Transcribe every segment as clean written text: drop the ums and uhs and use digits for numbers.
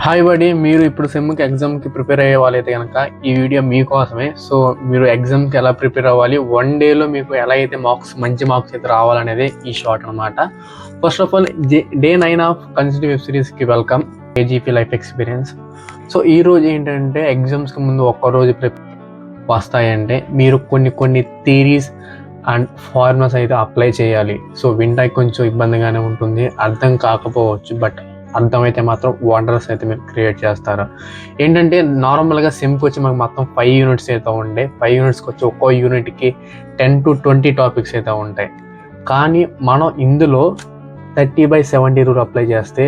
Hi బడి, మీరు ఇప్పుడు సెమ్కి ఎగ్జామ్కి ప్రిపేర్ అయ్యే వాళ్ళైతే కనుక ఈ వీడియో మీకోసమే. సో మీరు ఎగ్జామ్కి ఎలా ప్రిపేర్ అవ్వాలి, 1 డేలో మీకు ఎలా అయితే మంచి మార్క్స్ అయితే రావాలనేది ఈ షార్ట్ అనమాట. First of all, day 9 of consider web సిరీస్కి welcome, KGP life experience. So ఈరోజు ఏంటంటే ఎగ్జామ్స్కి ముందు ఒక్కరోజు వస్తాయంటే మీరు కొన్ని థియరీస్ అండ్ ఫార్ములాస్ అయితే అప్లై చేయాలి. సో వింటానికి కొంచెం ఇబ్బందిగానే ఉంటుంది, అర్థం కాకపోవచ్చు, బట్ అర్థమైతే మాత్రం వండర్స్ అయితే మీరు క్రియేట్ చేస్తారు. ఏంటంటే నార్మల్గా సెమ్కి వచ్చి మాకు మొత్తం 5 యూనిట్స్ అయితే ఉంటాయి. 5 యూనిట్స్కి వచ్చి ఒక్కో యూనిట్కి 10 to 20 టాపిక్స్ అయితే ఉంటాయి. కానీ మనం ఇందులో 30/70 రూల్ అప్లై చేస్తే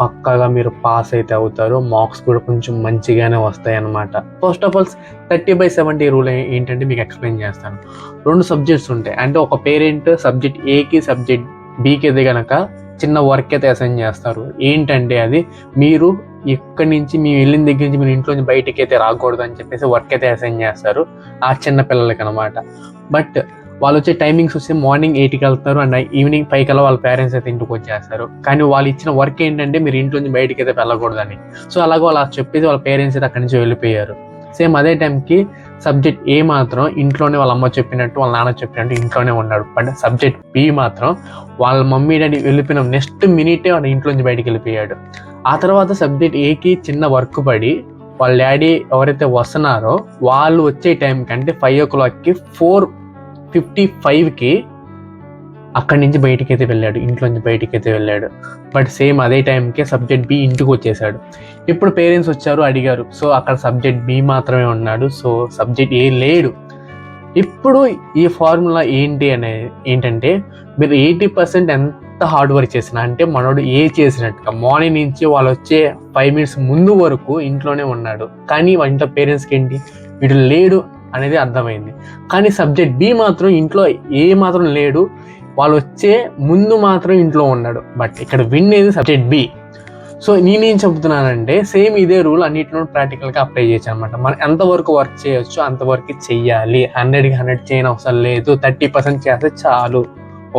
పక్కాగా మీరు పాస్ అయితే అవుతారు. మార్క్స్ కూడా కొంచెం మంచిగానే వస్తాయి అన్నమాట. ఫస్ట్ ఆఫ్ ఆల్ 30/70 రూల్ ఏంటంటే మీకు ఎక్స్ప్లెయిన్ చేస్తాను. 2 సబ్జెక్ట్స్ ఉంటాయి. అంటే ఒక పేరెంట్ సబ్జెక్ట్ ఏకి సబ్జెక్ట్ బికి అయితే కనుక చిన్న వర్క్ అయితే అసైన్ చేస్తారు. ఏంటంటే అది మీరు ఇక్కడి నుంచి మీ వెళ్ళిన దగ్గర నుంచి మీరు ఇంట్లో నుంచి బయటికి అయితే రాకూడదు అని చెప్పేసి వర్క్ అయితే అసైన్ చేస్తారు ఆ చిన్న పిల్లలకి అనమాట. బట్ వాళ్ళు వచ్చే టైమింగ్స్ వస్తే మార్నింగ్ 8కి వెళ్తారు అండ్ ఈవినింగ్ 5 కల్లా వాళ్ళ పేరెంట్స్ అయితే ఇంటికి వచ్చేస్తారు. కానీ వాళ్ళు ఇచ్చిన వర్క్ ఏంటంటే మీరు ఇంట్లో నుంచి బయటికి అయితే వెళ్ళకూడదని. సో అలాగే వాళ్ళు చెప్పేసి వాళ్ళ పేరెంట్స్ అయితే అక్కడి నుంచి వెళ్ళిపోయారు. సేమ్ అదే టైంకి సబ్జెక్ట్ ఏ మాత్రం ఇంట్లోనే వాళ్ళ అమ్మ చెప్పినట్టు వాళ్ళ నాన్న చెప్పినట్టు ఇంట్లోనే ఉన్నాడు. బట్ సబ్జెక్ట్ బి మాత్రం వాళ్ళ మమ్మీ డాడీ వెళ్ళిపోయిన నెక్స్ట్ మినిటే వాడు ఇంట్లో నుంచి బయటికి వెళ్ళిపోయాడు. ఆ తర్వాత సబ్జెక్ట్ ఏకి చిన్న వర్క్ పడి వాళ్ళ డాడీ ఎవరైతే వస్తున్నారో వాళ్ళు వచ్చే టైంకి అంటే 5 o'clockకి 4:55కి అక్కడి నుంచి బయటికి అయితే వెళ్ళాడు, ఇంట్లో నుంచి బయటికి అయితే వెళ్ళాడు. బట్ సేమ్ అదే టైంకే సబ్జెక్ట్ బి ఇంటికి వచ్చేసాడు. ఇప్పుడు పేరెంట్స్ వచ్చారు, అడిగారు. సో అక్కడ సబ్జెక్ట్ బి మాత్రమే ఉన్నాడు, సో సబ్జెక్ట్ ఏ లేడు. ఇప్పుడు ఈ ఫార్ములా ఏంటంటే మీరు 80% ఎంత హార్డ్ వర్క్ చేసినా, అంటే మనోడు ఏ చేసినట్టుగా మార్నింగ్ నుంచి వాళ్ళు వచ్చే 5 minutes ముందు వరకు ఇంట్లోనే ఉన్నాడు. కానీ ఇంట్లో పేరెంట్స్కి ఏంటి, వీడు లేడు అనేది అర్థమైంది. కానీ సబ్జెక్ట్ బి మాత్రం ఇంట్లో ఏ మాత్రం లేడు, వాళ్ళు వచ్చే ముందు మాత్రం ఇంట్లో ఉన్నాడు. బట్ ఇక్కడ విన్ ఏది సబ్జెక్ట్ బి. సో నేనేం చెబుతున్నానంటే సేమ్ ఇదే రూల్ అన్నింటిలో ప్రాక్టికల్గా అప్లై చేయొచ్చు అనమాట. మనం ఎంతవరకు వర్క్ చేయొచ్చు అంతవరకు చెయ్యాలి. 100కి 100 చేయని అవసరం లేదు, 30% చేస్తే చాలు.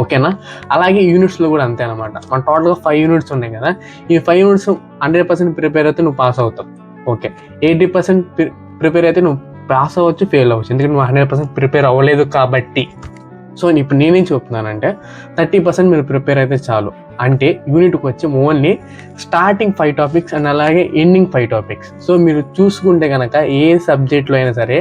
ఓకేనా? అలాగే యూనిట్స్లో కూడా అంతే అనమాట. మన టోటల్గా 5 యూనిట్స్ ఉన్నాయి కదా, ఈ 5 యూనిట్స్ 100% ప్రిపేర్ అయితే నువ్వు పాస్ అవుతావు. ఓకే, 80% ప్రిపేర్ అయితే నువ్వు పాస్ అవ్వచ్చు, ఫెయిల్ అవ్వచ్చు, ఎందుకంటే నువ్వు 100% ప్రిపేర్ అవ్వలేదు కాబట్టి. సో ఇప్పుడు నేనేం చెప్తున్నానంటే 30% మీరు ప్రిపేర్ అయితే చాలు. అంటే యూనిట్కి వచ్చి ఓన్లీ స్టార్టింగ్ 5 టాపిక్స్ అండ్ అలాగే ఎండింగ్ 5 టాపిక్స్. సో మీరు చూసుకుంటే కనుక ఏ సబ్జెక్ట్లో అయినా సరే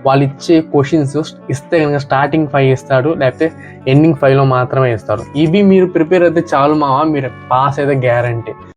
వాళ్ళు ఇచ్చే క్వశ్చన్స్ ఇస్తే కనుక స్టార్టింగ్ 5 ఇస్తాడు, లేకపోతే ఎండింగ్ 5లో మాత్రమే ఇస్తారు. ఇవి మీరు ప్రిపేర్ అయితే చాలు మావా, మీరు పాస్ అయితే గ్యారంటీ.